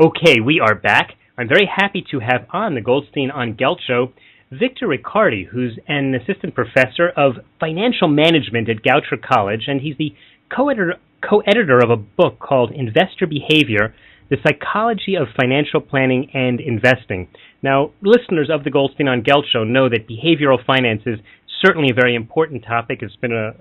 Okay, we are back. I'm very happy to have on the Goldstein on Gelt show Victor Riccardi, who's an assistant professor of financial management at Goucher College, and he's the co-editor of a book called Investor Behavior, The Psychology of Financial Planning and Investing. Now, listeners of the Goldstein on Gelt show know that behavioral finance is certainly a very important topic. It's been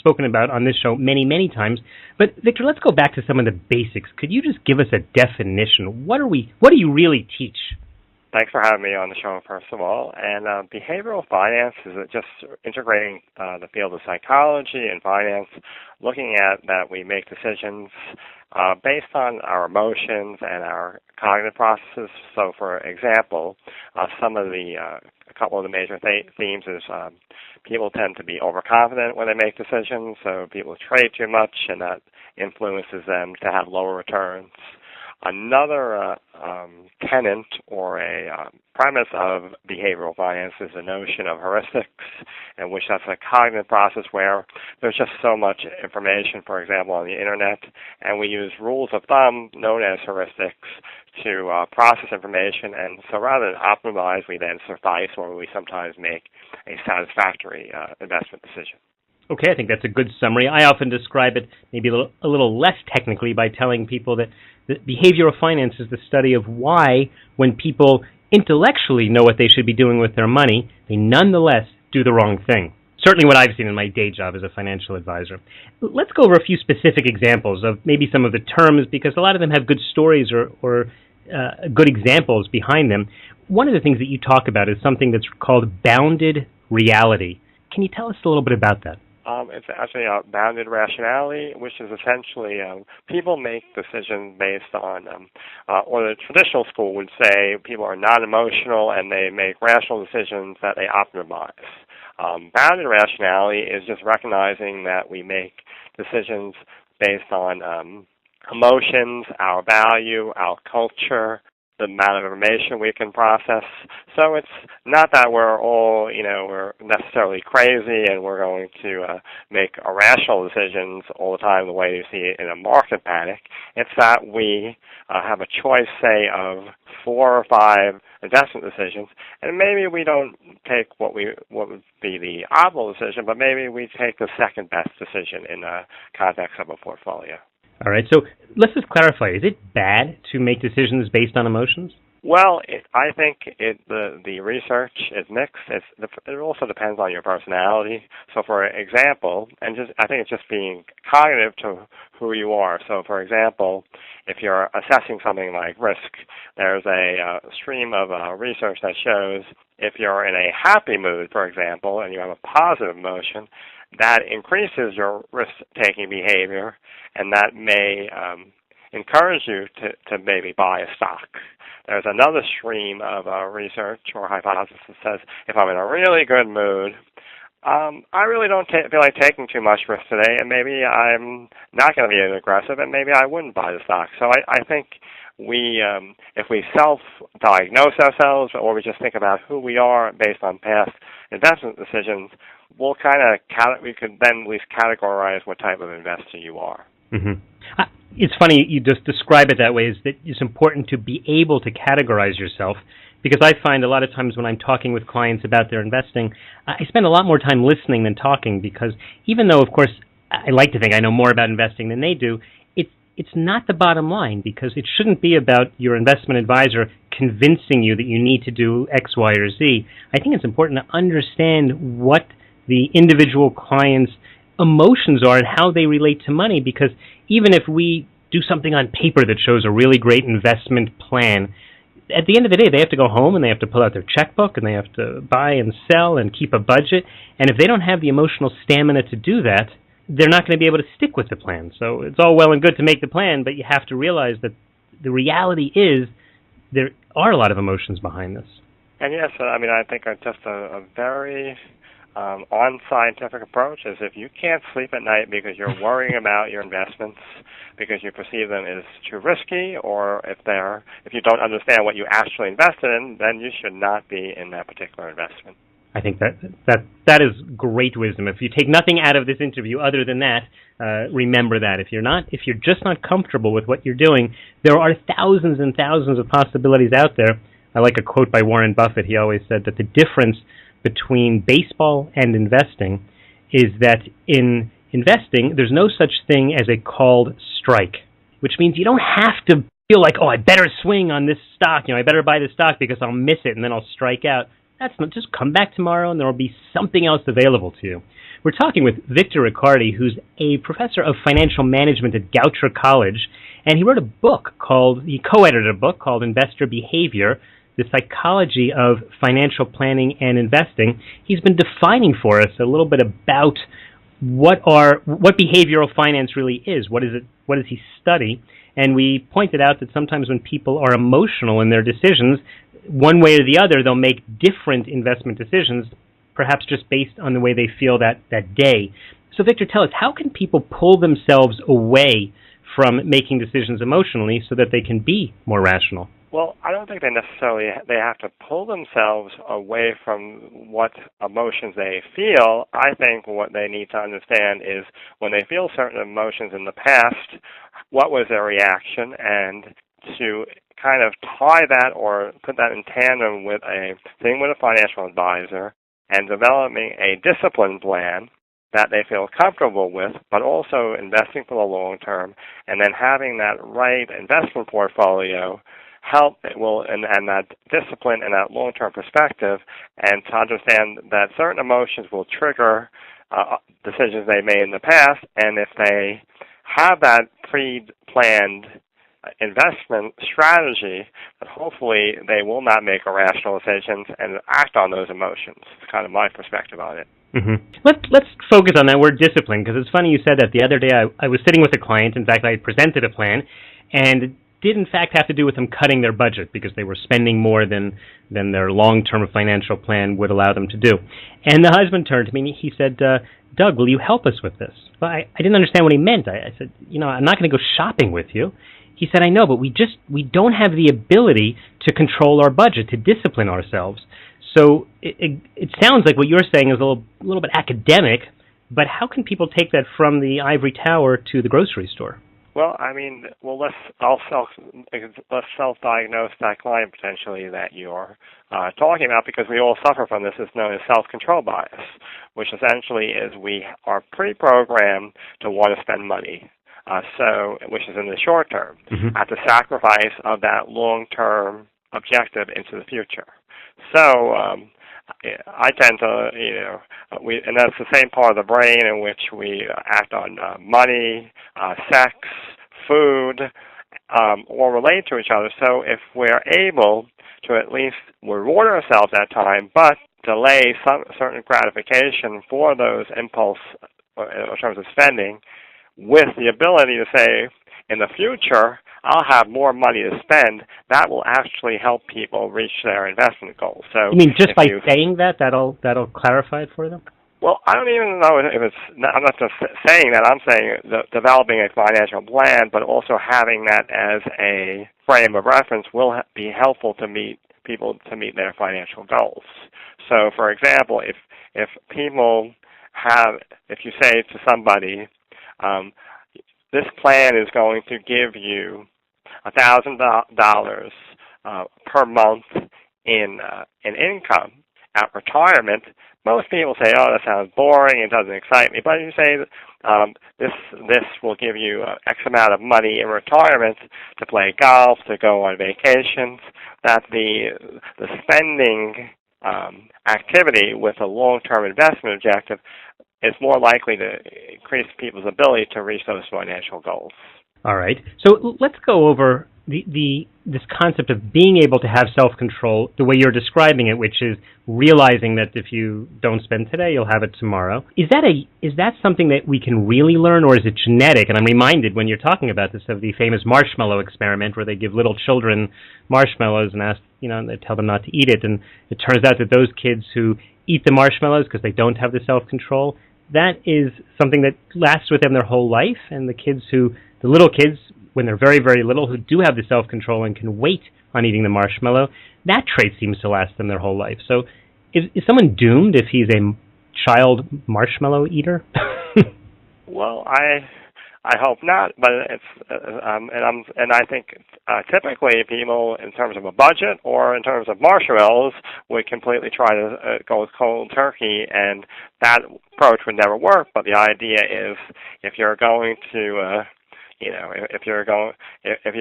spoken about on this show many, many times. But Victor, let's go back to some of the basics. Could you just give us a definition? What do you really teach? Thanks for having me on the show, first of all. And behavioral finance is just integrating the field of psychology and finance, looking at that we make decisions based on our emotions and our cognitive processes. So, for example, a couple of the major themes is people tend to be overconfident when they make decisions, so people trade too much, and that influences them to have lower returns. Another tenet or a premise of behavioral finance is the notion of heuristics, in which that's a cognitive process where there's just so much information, for example, on the internet, and we use rules of thumb known as heuristics to process information, and so rather than optimize, we then suffice, or we sometimes make a satisfactory investment decision. Okay, I think that's a good summary. I often describe it maybe a little less technically by telling people that behavioral finance is the study of why, when people intellectually know what they should be doing with their money, they nonetheless do the wrong thing. Certainly what I've seen in my day job as a financial advisor. Let's go over a few specific examples of maybe some of the terms, because a lot of them have good stories or good examples behind them. One of the things that you talk about is something that's called bounded reality. Can you tell us a little bit about that? It's actually a bounded rationality, which is essentially people make decisions based on, or the traditional school would say people are non-emotional and they make rational decisions that they optimize. Bounded rationality is just recognizing that we make decisions based on emotions, our value, our culture, the amount of information we can process. So it's not that we're all, we're necessarily crazy and we're going to make irrational decisions all the time the way you see it in a market panic. It's that we have a choice, say, of 4 or 5 investment decisions, and maybe we don't take what would be the optimal decision, but maybe we take the second best decision in the context of a portfolio. All right, so let's just clarify. Is it bad to make decisions based on emotions? Well, I think the research is mixed. It also depends on your personality. So, for example, I think it's just being cognitive to who you are. So, for example, if you're assessing something like risk, there's a stream of research that shows if you're in a happy mood, for example, and you have a positive emotion, that increases your risk-taking behavior, and that may encourage you to maybe buy a stock. There's another stream of research or hypothesis that says if I'm in a really good mood, I really don't feel like taking too much risk today, and maybe I'm not going to be as aggressive, and maybe I wouldn't buy the stock. So I think if we self-diagnose ourselves, or we just think about who we are based on past investment decisions, we could then at least categorize what type of investor you are. Mm-hmm. It's funny you just describe it that way, is that it's important to be able to categorize yourself, because I find a lot of times when I'm talking with clients about their investing, I spend a lot more time listening than talking, because even though, of course, I like to think I know more about investing than they do, it's not the bottom line, because it shouldn't be about your investment advisor convincing you that you need to do X, Y, or Z. I think it's important to understand what the individual client's emotions are and how they relate to money, because even if we do something on paper that shows a really great investment plan, at the end of the day, they have to go home and they have to pull out their checkbook and they have to buy and sell and keep a budget. And if they don't have the emotional stamina to do that, they're not going to be able to stick with the plan. So it's all well and good to make the plan, but you have to realize that the reality is there are a lot of emotions behind this. And yes, I think just a very unscientific approach is if you can't sleep at night because you're worrying about your investments because you perceive them as too risky, or if you don't understand what you actually invested in, then you should not be in that particular investment. I think that is great wisdom. If you take nothing out of this interview other than that, remember that. If you're just not comfortable with what you're doing, there are thousands and thousands of possibilities out there. I like a quote by Warren Buffett. He always said that the difference between baseball and investing is that in investing, there's no such thing as a called strike, which means you don't have to feel like, oh, I better swing on this stock. I better buy this stock because I'll miss it and then I'll strike out. That's not, just come back tomorrow and there will be something else available to you. We're talking with Victor Riccardi, who's a professor of financial management at Goucher College, and he co-edited a book called Investor Behavior, The Psychology of Financial Planning and Investing. He's been defining for us a little bit about what behavioral finance really is. What does he study? And we pointed out that sometimes when people are emotional in their decisions, one way or the other, they'll make different investment decisions, perhaps just based on the way they feel that day. So, Victor, tell us, how can people pull themselves away from making decisions emotionally so that they can be more rational? Well, I don't think they have to pull themselves away from what emotions they feel. I think what they need to understand is when they feel certain emotions in the past, what was their reaction, and to kind of tie that or put that in tandem with a financial advisor and developing a discipline plan that they feel comfortable with, but also investing for the long term, and then having that right investment portfolio and that discipline and that long-term perspective, and to understand that certain emotions will trigger decisions they made in the past, and if they have that pre-planned investment strategy, that hopefully they will not make irrational decisions and act on those emotions. It's kind of my perspective on it. Mm-hmm. Let's focus on that word discipline, because it's funny you said that. The other day I was sitting with a client. In fact, I presented a plan, and it did in fact have to do with them cutting their budget because they were spending more than their long-term financial plan would allow them to do. And the husband turned to me and he said, Doug, will you help us with this? Well, I didn't understand what he meant. I said, I'm not going to go shopping with you. He said, I know, but we don't have the ability to control our budget, to discipline ourselves. So it sounds like what you're saying is a little bit academic, but how can people take that from the ivory tower to the grocery store? Well, let's self-diagnose that client potentially that you're talking about, because we all suffer from this. It's known as self-control bias, which essentially is we are pre-programmed to want to spend money. Which is in the short term, at the sacrifice of that long-term objective into the future. So I tend to, and that's the same part of the brain in which we act on money, sex, food, or relate to each other. So if we're able to at least reward ourselves at time, but delay some certain gratification for those impulse in terms of spending, with the ability to say, in the future, I'll have more money to spend, that will actually help people reach their investment goals. So, you mean just by saying that'll clarify it for them? Well, I don't even know if I'm not just saying that. I'm saying developing a financial plan, but also having that as a frame of reference will be helpful to people to meet their financial goals. So, for example, if you say to somebody, this plan is going to give you $1,000 per month in income at retirement, most people say, "Oh, that sounds boring. It doesn't excite me." But you say this will give you X amount of money in retirement to play golf, to go on vacations. That the spending activity with a long-term investment objective is more likely to increase people's ability to reach those financial goals. All right. So let's go over this concept of being able to have self-control the way you're describing it, which is realizing that if you don't spend today, you'll have it tomorrow. Is that something that we can really learn, or is it genetic? And I'm reminded when you're talking about this of the famous marshmallow experiment where they give little children marshmallows and they tell them not to eat it, and it turns out that those kids who eat the marshmallows because they don't have the self-control, that is something that lasts with them their whole life, and the little kids, when they're very, very little, who do have the self-control and can wait on eating the marshmallow, that trait seems to last them their whole life. So is someone doomed if he's a child marshmallow eater? Well, I hope not, but and I think typically people, in terms of a budget or in terms of marshmallows, would completely try to go with cold turkey, and that approach would never work. But the idea is, if you're going to, if you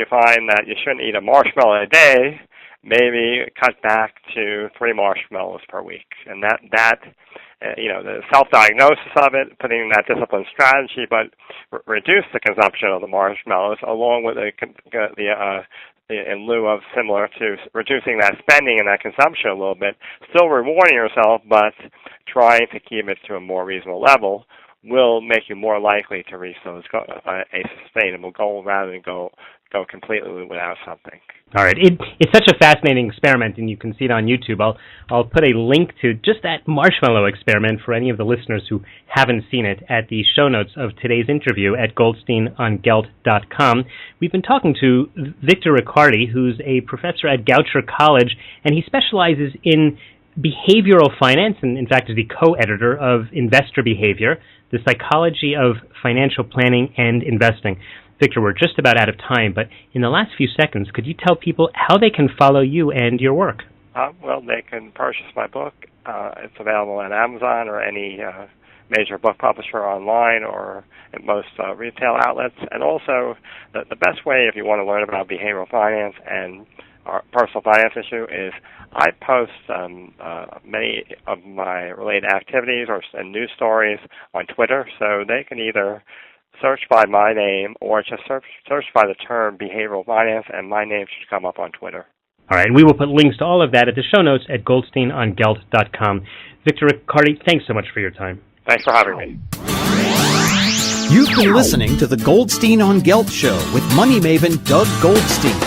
find that you shouldn't eat a marshmallow a day, maybe cut back to 3 marshmallows per week, and that. The self-diagnosis of it, putting in that discipline strategy, but reduce the consumption of the marshmallows, along with in lieu of similar to reducing that spending and that consumption a little bit, still rewarding yourself, but trying to keep it to a more reasonable level, will make you more likely to reach those a sustainable goal rather than go completely without something. All right. It's such a fascinating experiment, and you can see it on YouTube. I'll put a link to just that marshmallow experiment for any of the listeners who haven't seen it at the show notes of today's interview at goldsteinongelt.com. We've been talking to Victor Riccardi, who's a professor at Goucher College, and he specializes in behavioral finance, and in fact is the co-editor of Investor Behavior, the Psychology of Financial Planning and Investing. Victor, we're just about out of time, but in the last few seconds, could you tell people how they can follow you and your work? Well, they can purchase my book. It's available on Amazon or any major book publisher online or at most retail outlets. And also, the best way if you want to learn about behavioral finance and personal finance issue is I post many of my related activities and news stories on Twitter, so they can either search by my name or just search by the term behavioral finance, and my name should come up on Twitter. All right, and we will put links to all of that at the show notes at goldsteinongelt.com. Victor Riccardi, thanks so much for your time. Thanks for having me. You've been listening to the Goldstein on Gelt Show with money maven Doug Goldstein.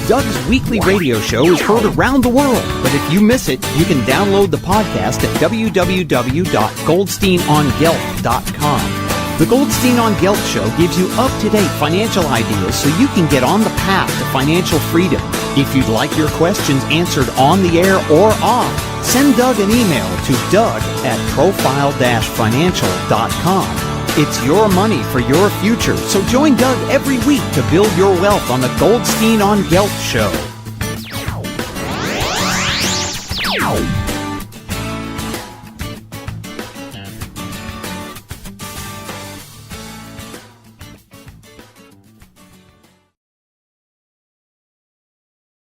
Doug's weekly radio show is heard around the world, but if you miss it, you can download the podcast at www.goldsteinongelt.com. The Goldstein on Gelt Show gives you up-to-date financial ideas so you can get on the path to financial freedom. If you'd like your questions answered on the air or off, send Doug an email to doug@profile-financial.com. It's your money for your future, so join Doug every week to build your wealth on the Goldstein on Gelt Show.